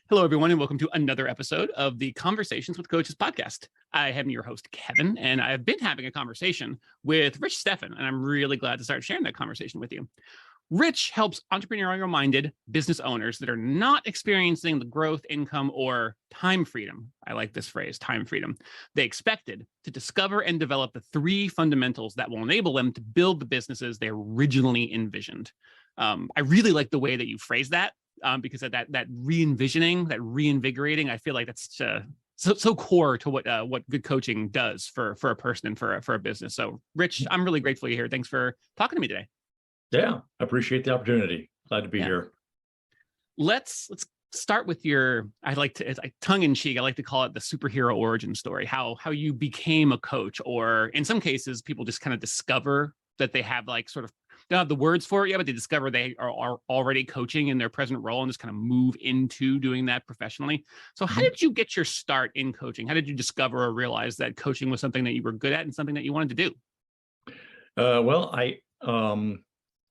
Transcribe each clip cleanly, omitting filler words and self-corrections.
Hello, everyone, and welcome to another episode of the Conversations with Coaches podcast. I am your host, Kevin, and I've been having a conversation with Rich Steffen, and I'm really glad to start sharing that conversation with you. Rich helps entrepreneurial-minded business owners that are not experiencing the growth, income, or time freedom. I like this phrase, time freedom. They expected to discover and develop the three fundamentals that will enable them to build the businesses they originally envisioned. I really like the way that you phrase that. Because of that re-envisioning, that reinvigorating, I feel like that's so core to what good coaching does for a person and for a business. So, Rich, I'm really grateful you're here. Thanks for talking to me today. Yeah, I appreciate the opportunity. Glad to be here. Let's start with your. I like to, it's like tongue in cheek. I like to call it the superhero origin story. How you became a coach, or in some cases, people just kind of discover that they have like sort of. They don't have the words for it yet, but they discover they are already coaching in their present role and just kind of move into doing that professionally. So how did you get your start in coaching? How did you discover or realize that coaching was something that you were good at and something that you wanted to do? Well,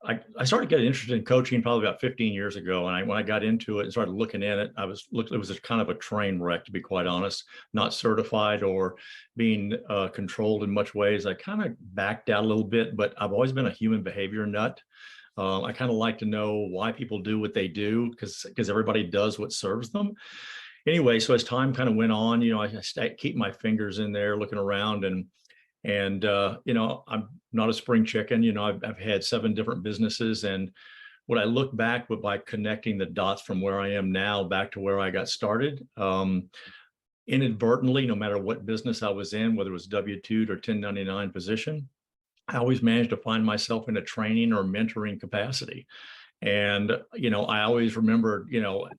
I started getting interested in coaching probably about 15 years ago. And when I got into it and started looking at it, it was a kind of a train wreck, to be quite honest, not certified or being controlled in much ways. I kind of backed out a little bit, but I've always been a human behavior nut. I kind of like to know why people do what they do because everybody does what serves them. Anyway, so as time kind of went on, I keep my fingers in there looking around and I'm not a spring chicken. I've had 7 different businesses. And what I look back with by connecting the dots from where I am now back to where I got started, inadvertently, no matter what business I was in, whether it was W-2 or 1099 position, I always managed to find myself in a training or mentoring capacity. And, I always remembered,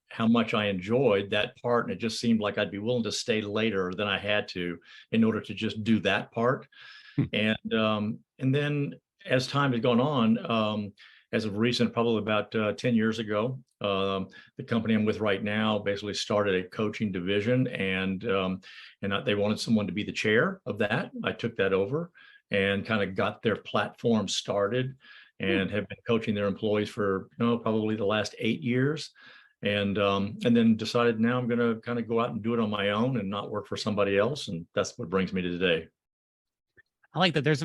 how much I enjoyed that part. And it just seemed like I'd be willing to stay later than I had to in order to just do that part. And then as time has gone on, as of recent, probably about 10 years ago, the company I'm with right now basically started a coaching division, and they wanted someone to be the chair of that. I took that over and kind of got their platform started and have been coaching their employees for probably the last 8 years, and then decided now I'm going to kind of go out and do it on my own and not work for somebody else, and that's what brings me to today. I like that. There's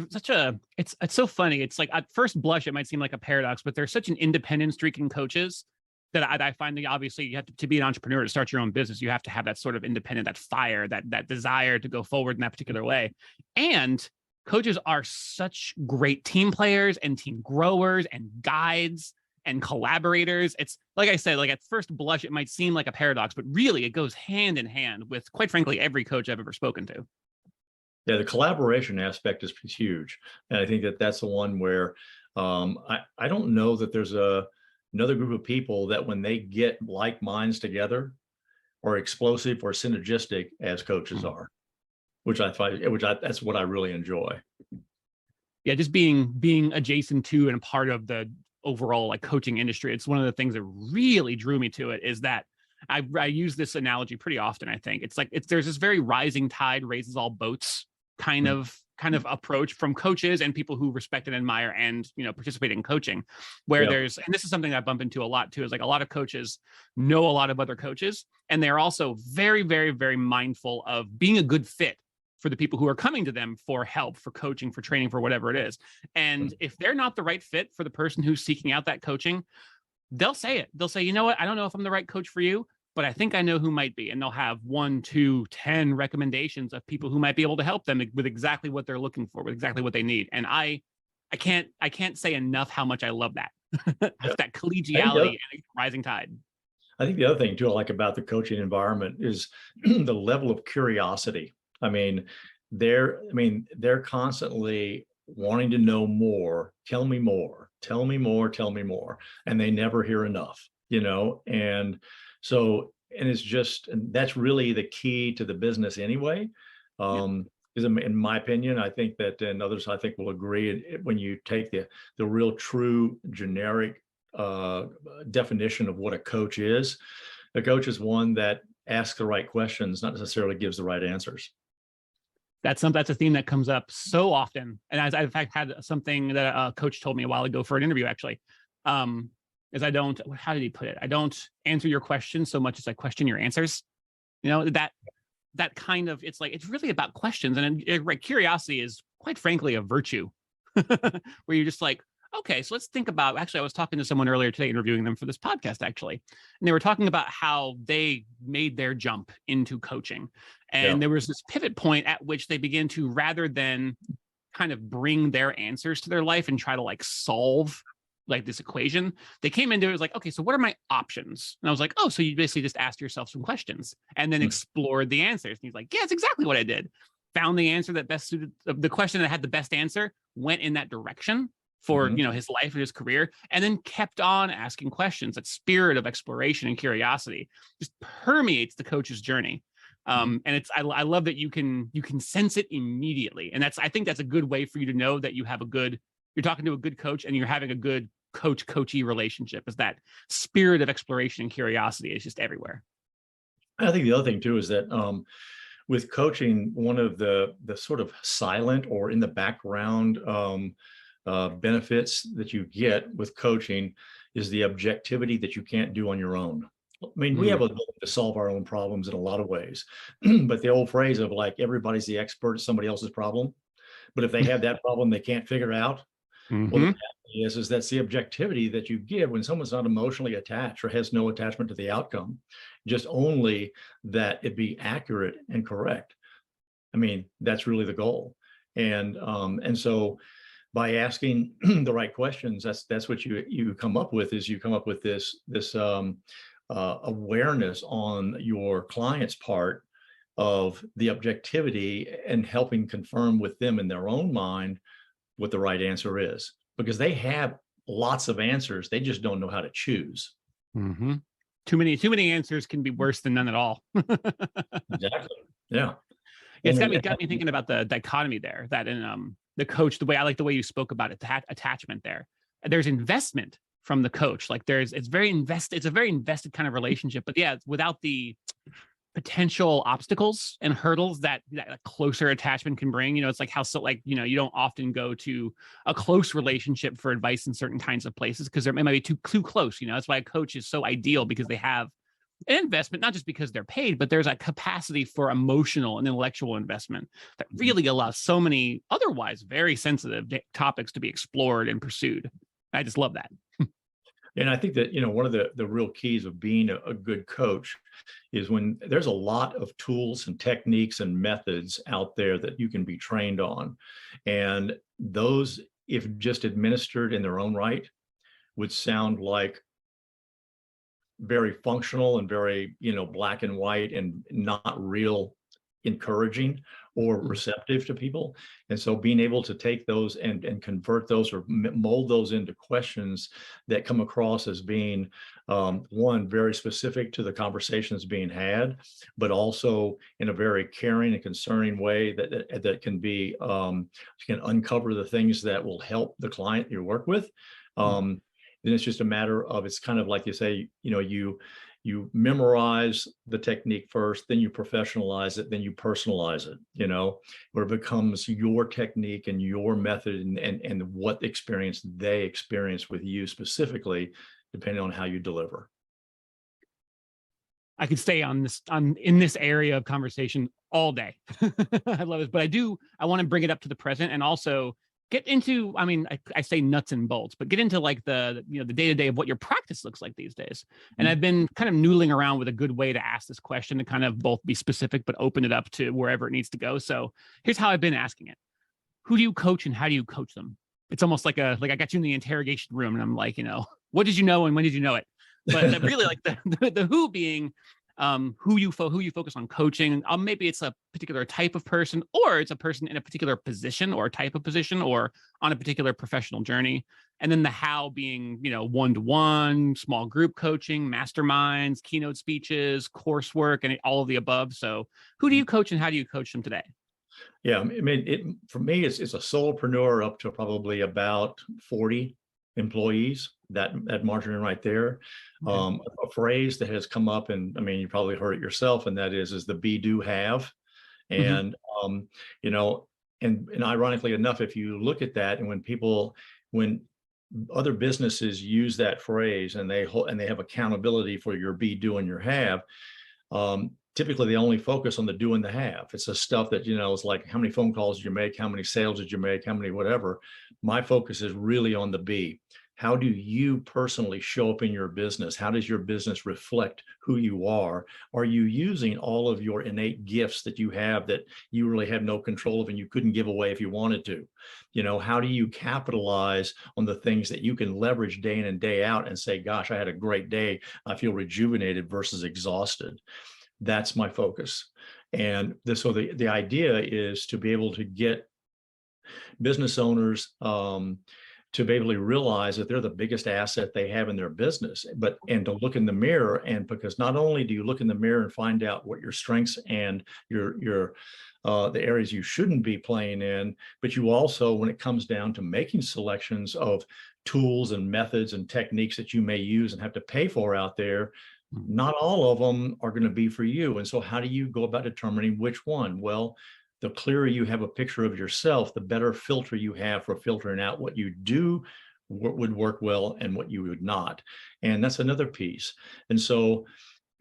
it's so funny. It's like at first blush, it might seem like a paradox, but there's such an independent streak in coaches that I find that obviously you have to be an entrepreneur to start your own business. You have to have that sort of independent, that fire, that desire to go forward in that particular way. And coaches are such great team players and team growers and guides and collaborators. It's like I said, like at first blush, it might seem like a paradox, but really it goes hand in hand with, quite frankly, every coach I've ever spoken to. Yeah, the collaboration aspect is huge. And I think that's the one where I don't know that there's another group of people that when they get like minds together are explosive or synergistic as coaches are, which I find, that's what I really enjoy. Yeah, just being adjacent to and a part of the overall like coaching industry. It's one of the things that really drew me to it is that I use this analogy pretty often. I think there's this very rising tide raises all boats kind of approach from coaches and people who respect and admire and participate in coaching, where there's, and this is something I bump into a lot too, is like a lot of coaches know a lot of other coaches, and they're also very, very, very mindful of being a good fit for the people who are coming to them for help, for coaching, for training, for whatever it is. And if they're not the right fit for the person who's seeking out that coaching, they'll say it. They'll say, you know what, I don't know if I'm the right coach for you, but I think I know who might be. And they'll have 1, 2, 10 recommendations of people who might be able to help them with exactly what they're looking for, with exactly what they need. And I can't say enough how much I love that. That collegiality and rising tide. I think the other thing too I like about the coaching environment is the level of curiosity. I mean, they're constantly wanting to know more. Tell me more, tell me more, tell me more. And they never hear enough, and so, and that's really the key to the business anyway. Because in my opinion, I think that, and others I think will agree, when you take the real true generic definition of what a coach is one that asks the right questions, not necessarily gives the right answers. That's a theme that comes up so often. And as I've had something that a coach told me a while ago for an interview, actually. is I don't, how did he put it? I don't answer your questions so much as I question your answers. You know, that kind of, it's like, it's really about questions. And curiosity is quite frankly a virtue where you're just like, okay, so let's think about, actually, I was talking to someone earlier today, interviewing them for this podcast, actually. And they were talking about how they made their jump into coaching. And there was this pivot point at which they began to, rather than kind of bring their answers to their life and try to like solve like this equation, they came into it, was like, okay, so what are my options? And I was like, oh, so you basically just asked yourself some questions and then explored the answers. And he's like, yeah, it's exactly what I did. Found the answer that best suited the question that had the best answer, went in that direction for his life and his career, and then kept on asking questions. That spirit of exploration and curiosity just permeates the coach's journey. And it's I love that you can sense it immediately. And I think that's a good way for you to know that you're talking to a good coach and you're having a good coach-coachee relationship, is that spirit of exploration and curiosity is just everywhere. I think the other thing too is that with coaching, one of the sort of silent or in the background benefits that you get with coaching is the objectivity that you can't do on your own. I mean, we have a ability to solve our own problems in a lot of ways, but the old phrase of like, everybody's the expert at somebody else's problem. But if they have that problem they can't figure out, well, the reality is that's the objectivity that you give when someone's not emotionally attached or has no attachment to the outcome, just only that it be accurate and correct. I mean, that's really the goal. And so by asking the right questions, that's what you come up with, is you come up with this awareness on your client's part of the objectivity and helping confirm with them in their own mind what the right answer is, because they have lots of answers. They just don't know how to choose. Too many answers can be worse than none at all. Exactly. Yeah. It's got me thinking about the dichotomy there, that in the coach, the way I like the way you spoke about it, attachment there. There's investment from the coach. Like it's a very invested kind of relationship, but yeah, without the potential obstacles and hurdles that closer attachment can bring. It's like how, you don't often go to a close relationship for advice in certain kinds of places because it might be too close. That's why a coach is so ideal, because they have an investment, not just because they're paid, but there's a capacity for emotional and intellectual investment that really allows so many otherwise very sensitive topics to be explored and pursued. I just love that. And I think that, one of the real keys of being a good coach is when there's a lot of tools and techniques and methods out there that you can be trained on. And those, if just administered in their own right, would sound like very functional and very, black and white and not real encouraging or receptive to people. And so being able to take those and convert those or mold those into questions that come across as being one, very specific to the conversations being had, but also in a very caring and concerning way that can be can uncover the things that will help the client you work with. Then it's just a matter of, it's kind of like you say, you memorize the technique first, then you professionalize it, then you personalize it, where it becomes your technique and your method and what experience they experience with you specifically, depending on how you deliver. I could stay in this area of conversation all day. I love it, but I want to bring it up to the present and also get into, I say nuts and bolts, but get into like the day-to-day of what your practice looks like these days. And I've been kind of noodling around with a good way to ask this question to kind of both be specific, but open it up to wherever it needs to go. So here's how I've been asking it. Who do you coach and how do you coach them? It's almost like I got you in the interrogation room and I'm like, what did you know and when did you know it? But really like the who being who you focus on coaching. Maybe it's a particular type of person, or it's a person in a particular position or type of position, or on a particular professional journey. And then the how being, one-to-one, small group coaching, masterminds, keynote speeches, coursework, and all of the above. So who do you coach and how do you coach them today? Yeah, for me, it's a solopreneur up to probably about 40 employees, that margin right there. A phrase that has come up, and you probably heard it yourself, and that is the be, do, have. And and ironically enough, if you look at that, and when other businesses use that phrase, and they have accountability for your be, do, and your have. Typically they only focus on the do and the have. It's the stuff that, is like, how many phone calls did you make? How many sales did you make? How many whatever. My focus is really on the be. How do you personally show up in your business? How does your business reflect who you are? Are you using all of your innate gifts that you have that you really have no control of and you couldn't give away if you wanted to? How do you capitalize on the things that you can leverage day in and day out and say, gosh, I had a great day. I feel rejuvenated versus exhausted. That's my focus. And so the idea is to be able to get business owners to be able to realize that they're the biggest asset they have in their business, and to look in the mirror. And because not only do you look in the mirror and find out what your strengths and your the areas you shouldn't be playing in, but you also, when it comes down to making selections of tools and methods and techniques that you may use and have to pay for out there, not all of them are going to be for you. And so how do you go about determining which one? Well, the clearer you have a picture of yourself, the better filter you have for filtering out what you do would work well and what you would not. And that's another piece. And so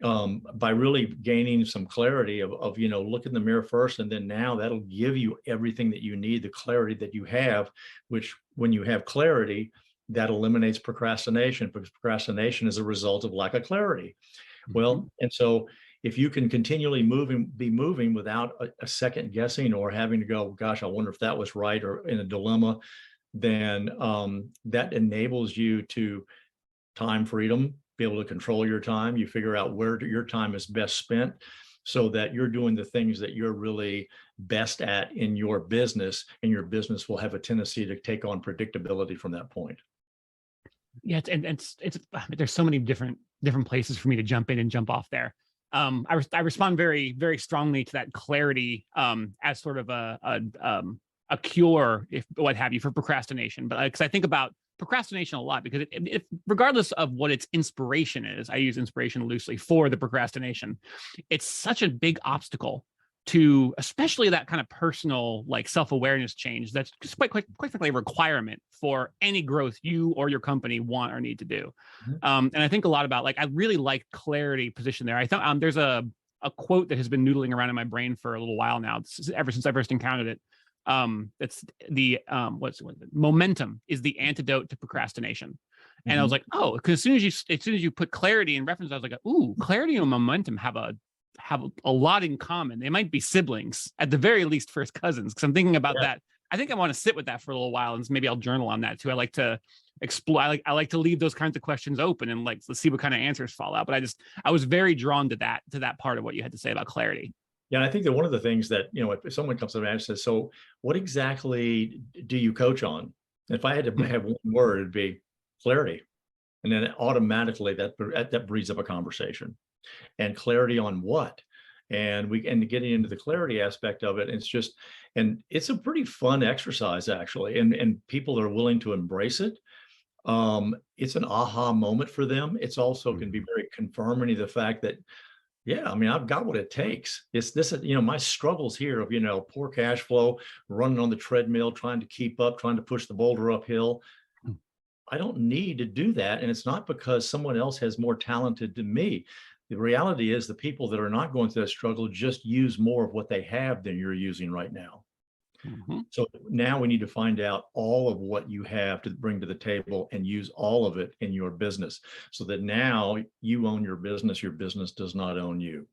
by really gaining some clarity of look in the mirror first, and then now that'll give you everything that you need, the clarity that you have, which when you have clarity, that eliminates procrastination, because procrastination is a result of lack of clarity. Well, and so if you can continually be moving without a second guessing or having to go, gosh, I wonder if that was right, or in a dilemma, then that enables you to time freedom, be able to control your time. You figure out where your time is best spent so that you're doing the things that you're really best at in your business, and your business will have a tendency to take on predictability from that point. Yeah, it's there's so many different places for me to jump in and jump off there. I respond very, very strongly to that clarity as sort of a cure, if what have you, for procrastination. But because I think about procrastination a lot, because if regardless of what its inspiration is, I use inspiration loosely for the procrastination, it's such a big obstacle to, especially that kind of personal, like, self-awareness change that's just quite frankly a requirement for any growth you or your company want or need to do. And I think a lot about, like, I really like clarity position there. I thought there's a quote that has been noodling around in my brain for a little while now, ever since I first encountered it. It's the what's it? Momentum is the antidote to procrastination. And I was like, oh, because as soon as you put clarity in reference, I was like, ooh, clarity and momentum have a lot in common. They might be siblings, at the very least first cousins, because I'm thinking about that. I think I want to sit with that for a little while, and maybe I'll journal on that too. I like to explore. I like to leave those kinds of questions open, and let's see what kind of answers fall out. But I was very drawn to that part of what you had to say about clarity. Yeah, and I think that one of the things that, if someone comes to me and says, so what exactly do you coach on? If I had to have one word, it'd be clarity. And then automatically that breeds up a conversation. And clarity on what? And getting into the clarity aspect of it, it's a pretty fun exercise, actually. And people are willing to embrace it. It's an aha moment for them. It's also can be very confirming of the fact that, yeah, I mean, I've got what it takes. It's this, my struggles here of, poor cash flow, running on the treadmill, trying to keep up, trying to push the boulder uphill. I don't need to do that. And it's not because someone else has more talented than me. The reality is the people that are not going through that struggle just use more of what they have than you're using right now. So now we need to find out all of what you have to bring to the table and use all of it in your business, so that now you own your business does not own you.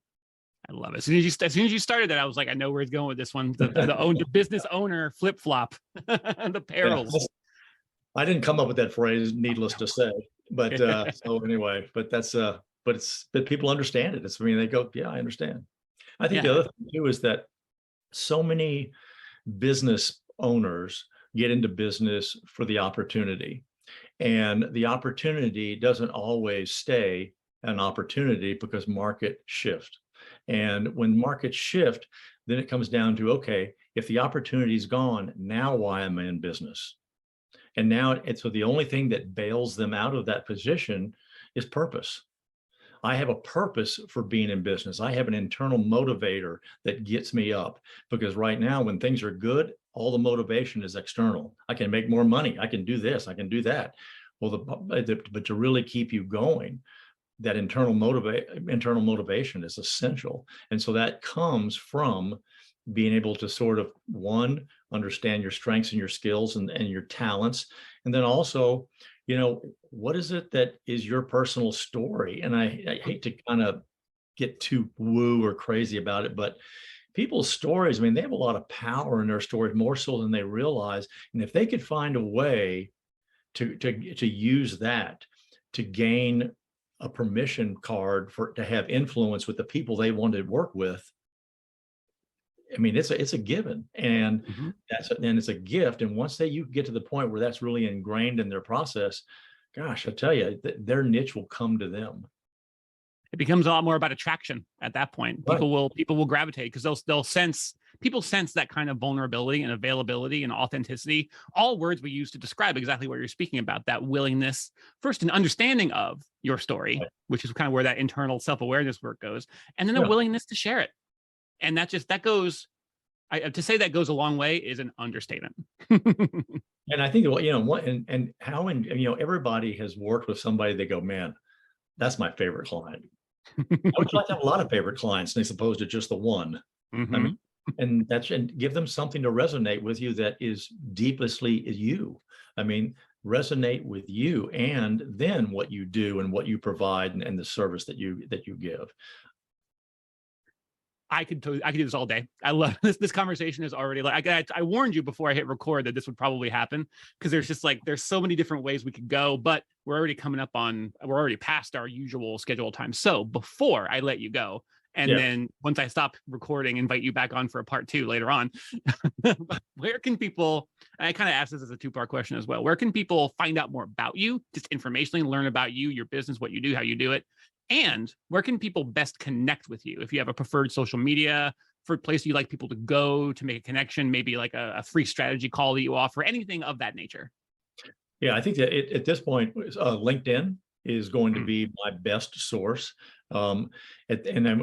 I love it. As soon as you started that, I was like, I know where it's going with this one. The business owner flip flop, the perils. Yeah, I didn't come up with that phrase, needless to say, but so anyway, but but people understand it. They go, yeah, I understand. I think the other thing too is that so many business owners get into business for the opportunity, and the opportunity doesn't always stay an opportunity, because market shift. And when markets shift, then it comes down to, okay, if the opportunity is gone, now why am I in business? And now so the only thing that bails them out of that position is purpose. I have a purpose for being in business. I have an internal motivator that gets me up, because right now when things are good, all the motivation is external. I can make more money. I can do this. I can do that. Well, but to really keep you going, that internal motivation is essential. And so that comes from being able to sort of, one, understand your strengths and your skills and your talents. And then also, what is it that is your personal story? And I hate to kind of get too woo or crazy about it, but people's stories, I mean, they have a lot of power in their stories, more so than they realize. And if they could find a way to use that to gain a permission card to have influence with the people they want to work with, I mean, it's a given, and it's a gift. And once you get to the point where that's really ingrained in their process, gosh, I tell you, their niche will come to them. It becomes a lot more about attraction at that point. Right. People will gravitate because people sense that kind of vulnerability and availability and authenticity, all words we use to describe exactly what you're speaking about, that willingness, first an understanding of your story, right, which is kind of where that internal self-awareness work goes, and then a willingness to share it. And that goes, to say that goes a long way is an understatement. And I think, and how, everybody has worked with somebody, they go, man, that's my favorite client. I would like to have a lot of favorite clients as opposed to just the one. I mean, and give them something to resonate with you that is deeply you. I mean, resonate with you, and then what you do and what you provide and the service that you give. I could do this all day. I love this. This conversation is already I warned you before I hit record that this would probably happen, because there's so many different ways we could go, but we're already past our usual scheduled time. So before I let you go, and then once I stop recording, invite you back on for a part 2 later on. Where can people, and I kind of asked this as a 2-part question as well, where can people find out more about you, just informationally learn about you, your business, what you do, how you do it? And where can people best connect with you? If you have a preferred social media, for place you like people to go to make a connection, maybe like a free strategy call that you offer, anything of that nature. Yeah, I think that at this point, LinkedIn is going to be my best source. And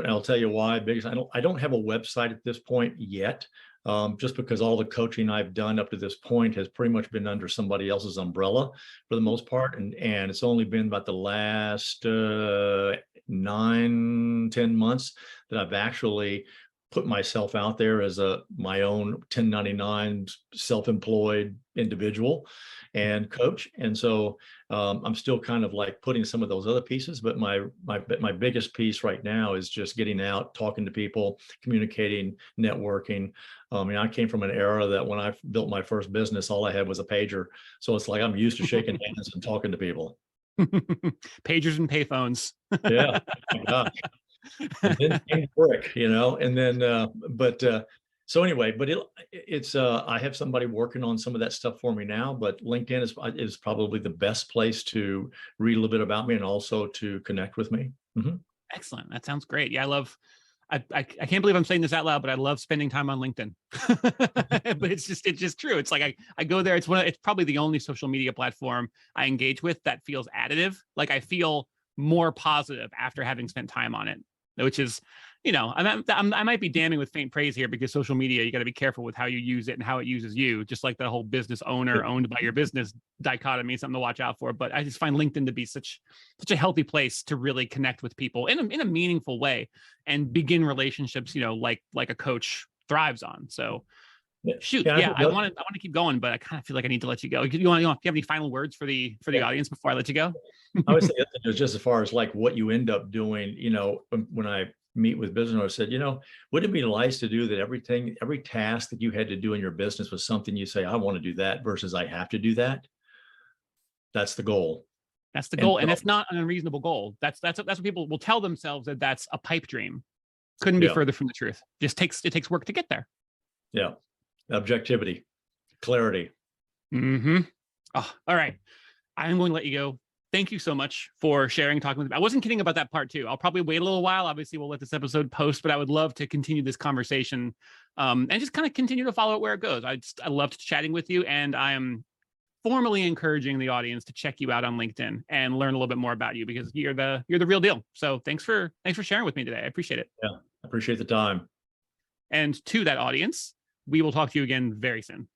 I'll tell you why, because I don't have a website at this point yet. Just because all the coaching I've done up to this point has pretty much been under somebody else's umbrella for the most part. And it's only been about the last 9-10 months that I've actually put myself out there as my own 1099 self-employed individual and coach. And so I'm still kind of like putting some of those other pieces, but my biggest piece right now is just getting out, talking to people, communicating, networking. I came from an era that when I built my first business, all I had was a pager. So it's like I'm used to shaking hands and talking to people. Pagers and payphones. Yeah, my gosh. And then came brick, and then so anyway, but it's I have somebody working on some of that stuff for me now, but LinkedIn is probably the best place to read a little bit about me and also to connect with me. Excellent. That sounds great. Yeah, I can't believe I'm saying this out loud, but I love spending time on LinkedIn. But it's just true. It's like I go there. It's probably the only social media platform I engage with that feels additive. Like I feel more positive after having spent time on it, which is, I might be damning with faint praise here, because social media, you got to be careful with how you use it and how it uses you, just like the whole business owner owned by your business dichotomy, something to watch out for. But I just find LinkedIn to be such a healthy place to really connect with people in a meaningful way and begin relationships, like a coach thrives on. So shoot. Yeah. I want to keep going, but I kind of feel like I need to let you go. Do you have any final words for the audience before I let you go? I would say just as far as like what you end up doing, when I meet with business owners, I said, wouldn't it be nice to do that every task that you had to do in your business was something you say, I want to do that versus I have to do that. That's the goal. That's the goal. And that's not an unreasonable goal. That's what people will tell themselves, that that's a pipe dream. Couldn't be further from the truth. It takes work to get there. Yeah. Objectivity, clarity. Oh, all right. I'm going to let you go. Thank you so much for sharing, talking with me. I wasn't kidding about that part 2. I'll probably wait a little while. Obviously, we'll let this episode post, but I would love to continue this conversation and just kind of continue to follow it where it goes. I loved chatting with you, and I am formally encouraging the audience to check you out on LinkedIn and learn a little bit more about you, because you're the real deal. So thanks for sharing with me today. I appreciate it. Yeah, I appreciate the time. And to that audience, we will talk to you again very soon.